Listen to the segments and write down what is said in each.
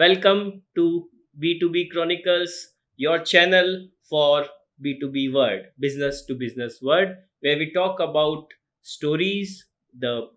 welcome to B2B Chronicles, your channel for B2B world, business to business world, where we talk about stories, the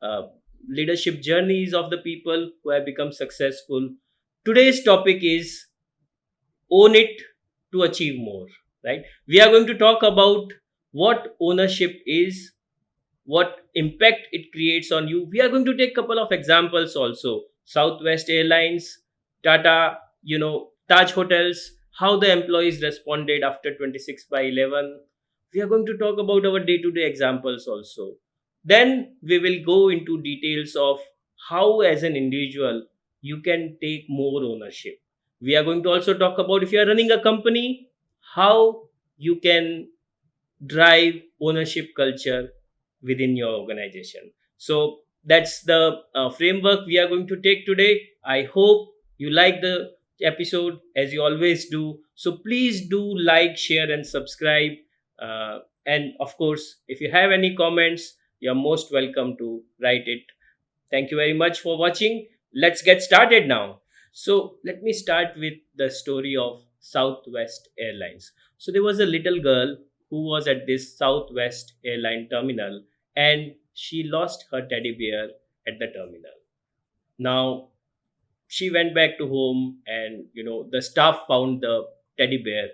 uh, leadership journeys of the people who have become successful. Today's topic is own it to achieve more, right? We are going to talk about what ownership is, what impact it creates on you. We are going to take a couple of examples also. Southwest Airlines, Tata, Taj Hotels, how the employees responded after 26 by 11. We are going to talk about our day to day examples also. Then we will go into details of how, as an individual, you can take more ownership. We are going to also talk about if you are running a company, how you can drive ownership culture within your organization. So that's the framework we are going to take today. I hope you like the episode as you always do. So please do like, share, and subscribe. And of course, if you have any comments, you're most welcome to write it. Thank you very much for watching. Let's get started now. So, let me start with the story of Southwest Airlines. So, there was a little girl who was at this Southwest airline terminal and she lost her teddy bear at the terminal. Now, she went back to home and the staff found the teddy bear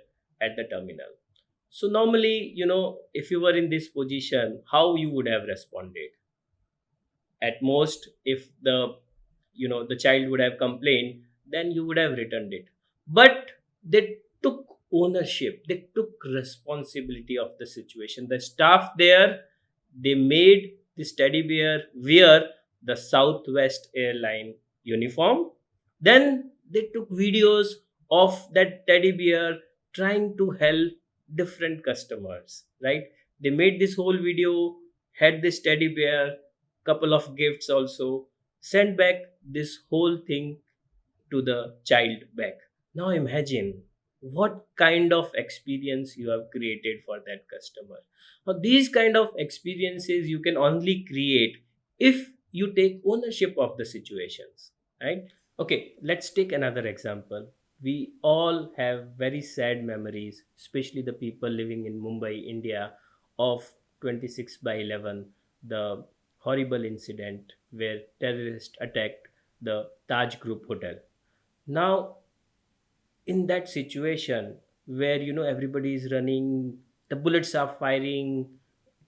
at the terminal. So, normally, if you were in this position, how you would have responded? At most, if the child would have complained, then you would have returned it. But they took ownership, they took responsibility of the situation. The staff there, they made this teddy bear wear the Southwest airline uniform. Then they took videos of that teddy bear trying to help different customers, right? They made this whole video, had this teddy bear, couple of gifts also, sent back this whole thing to the child back. Now imagine what kind of experience you have created for that customer. Now these kind of experiences you can only create if you take ownership of the situations, right? Okay, let's take another example. We all have very sad memories, especially the people living in Mumbai, India, of 26 by 11, the horrible incident where terrorists attacked the Taj Group hotel. Now, in that situation where everybody is running, the bullets are firing,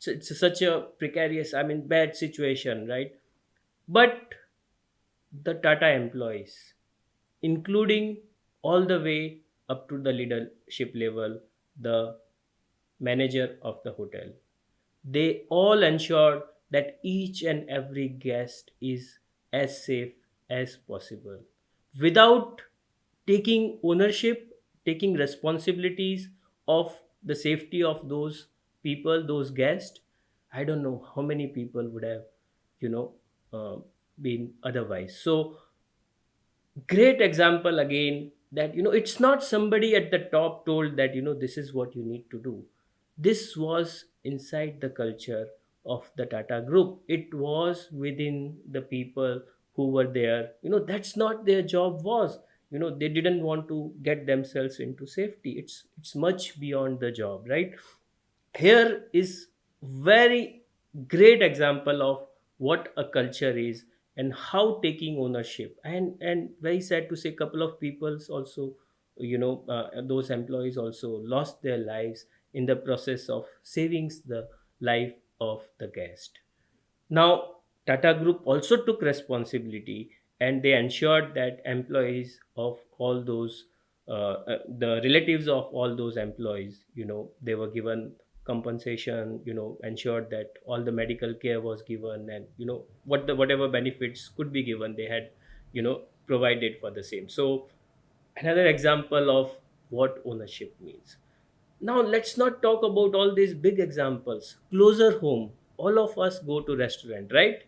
it's such a precarious, I mean, bad situation, right? But the Tata employees, including all the way up to the leadership level, the manager of the hotel, they all ensure that each and every guest is as safe as possible without taking ownership, taking responsibilities of the safety of those people, those guests. I don't know how many people would have, you know, uh, been otherwise. So, great example again that it's not somebody at the top told that this is what you need to do. This was inside the culture of the Tata group. It was within the people who were there. That's not their job was. They didn't want to get themselves into safety. It's much beyond the job, right? Here is very great example of what a culture is and how taking ownership, and very sad to say couple of peoples also, those employees also lost their lives in the process of saving the life of the guest. Now, Tata Group also took responsibility and they ensured that employees of all those, the relatives of all those employees, they were given compensation, ensured that all the medical care was given, and whatever benefits could be given, they had, provided for the same. So another example of what ownership means. Now, let's not talk about all these big examples. Closer home, all of us go to restaurant, right?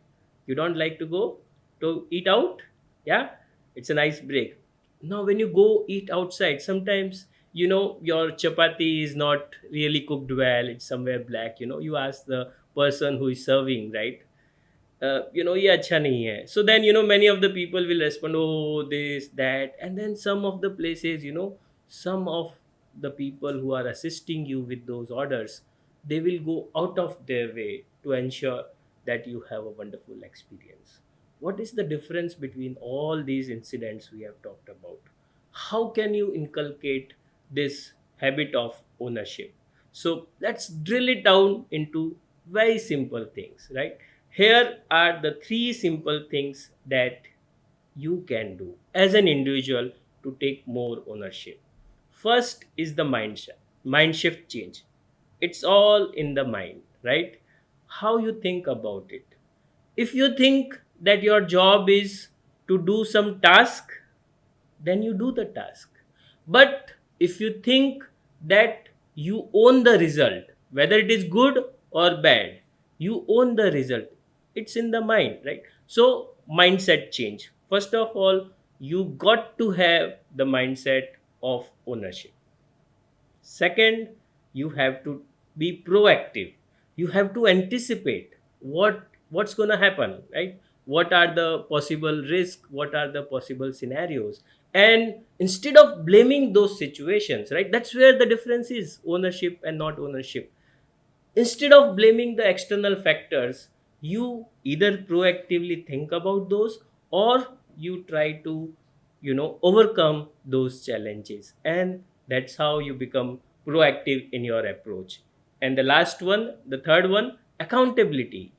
You don't like to go to eat out? Yeah? It's a nice break. Now, when you go eat outside, sometimes, your chapati is not really cooked well. It's somewhere black. You ask the person who is serving, right? ये अच्छा नहीं है. So then, many of the people will respond, oh, this, that. And then some of the places, some of the people who are assisting you with those orders, they will go out of their way to ensure that you have a wonderful experience. What is the difference between all these incidents we have talked about? How can you inculcate this habit of ownership? So let's drill it down into very simple things, right? Here are the three simple things that you can do as an individual to take more ownership. First is the mind shift change. It's all in the mind, right? How you think about it. If you think that your job is to do some task, then you do the task. But if you think that you own the result, whether it is good or bad, you own the result. It's in the mind, right? So, mindset change. First of all, you got to have the mindset of ownership. Second, you have to be proactive. You have to anticipate what's going to happen, right? What are the possible risks? What are the possible scenarios? And instead of blaming those situations, right? That's where the difference is, ownership and not ownership. Instead of blaming the external factors, you either proactively think about those, or you try to overcome those challenges, and that's how you become proactive in your approach. And the last one, the third one, accountability.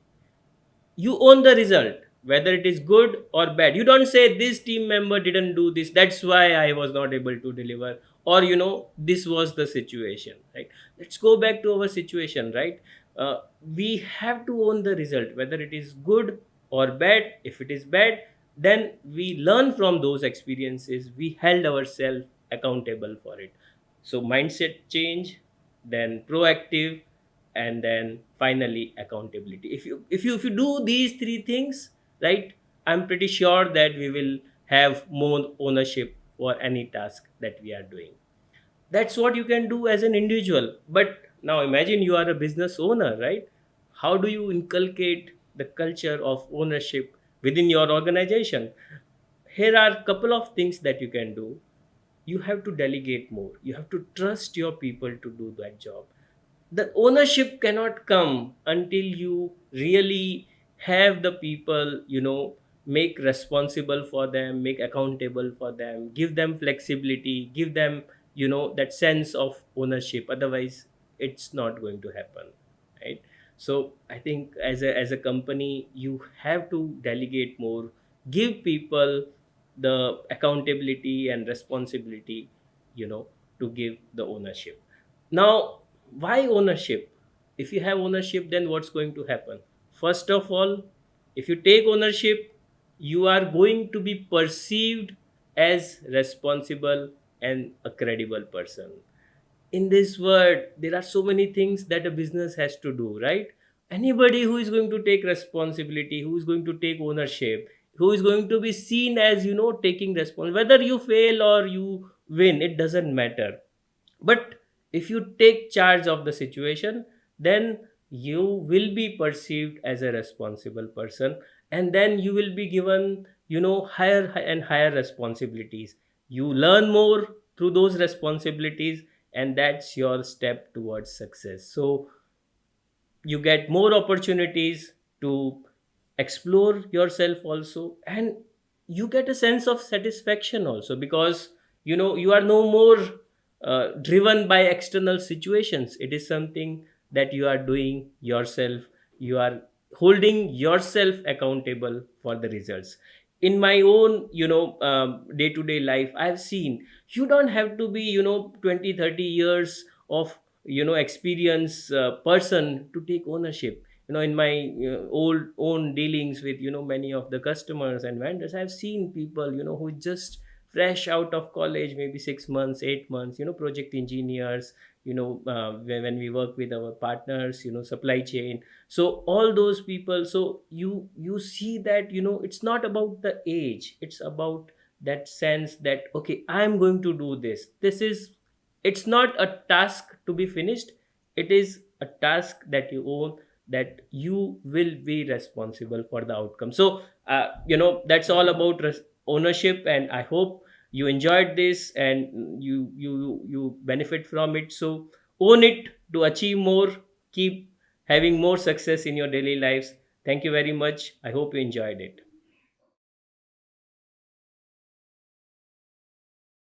You own the result, whether it is good or bad. You don't say this team member didn't do this, that's why I was not able to deliver, or this was the situation, right? Let's go back to our situation, right? We have to own the result, whether it is good or bad. If it is bad, then we learn from those experiences, we held ourselves accountable for it. So mindset change, then proactive, and then finally accountability. If you do these three things, right, I'm pretty sure that we will have more ownership for any task that we are doing. That's what you can do as an individual. But now imagine you are a business owner, right? How do you inculcate the culture of ownership within your organization? Here are a couple of things that you can do. You have to delegate more, you have to trust your people to do that job. The ownership cannot come until you really have the people, make responsible for them, make accountable for them, give them flexibility, give them that sense of ownership. Otherwise it's not going to happen, right? So I think as a company, you have to delegate more, give people the accountability and responsibility, you know to give the ownership. Now, why ownership? If you have ownership, then what's going to happen? First of all, if you take ownership, you are going to be perceived as responsible and a credible person. In this world, there are so many things that a business has to do, right? Anybody who is going to take responsibility, who is going to take ownership, who is going to be seen as taking responsibility, whether you fail or you win, it doesn't matter. But if you take charge of the situation, then you will be perceived as a responsible person, and then you will be given higher and higher responsibilities. You learn more through those responsibilities, and that's your step towards success. So you get more opportunities to explore yourself also, and you get a sense of satisfaction also, because you are no more driven by external situations. It is something that you are doing yourself. You are holding yourself accountable for the results. In my own day-to-day life, I've seen you don't have to be 20, 30 years of experience person to take ownership. In my old own dealings with many of the customers and vendors, I've seen people who just fresh out of college, maybe 6 months, 8 months, project engineers, when we work with our partners, supply chain. So all those people, so you see that it's not about the age, it's about that sense that, okay, I'm going to do this. This is, it's not a task to be finished, it is a task that you own, that you will be responsible for the outcome. So that's all about ownership, and I hope you enjoyed this and you benefit from it. So own it to achieve more, keep having more success in your daily lives. Thank you very much. I hope you enjoyed it.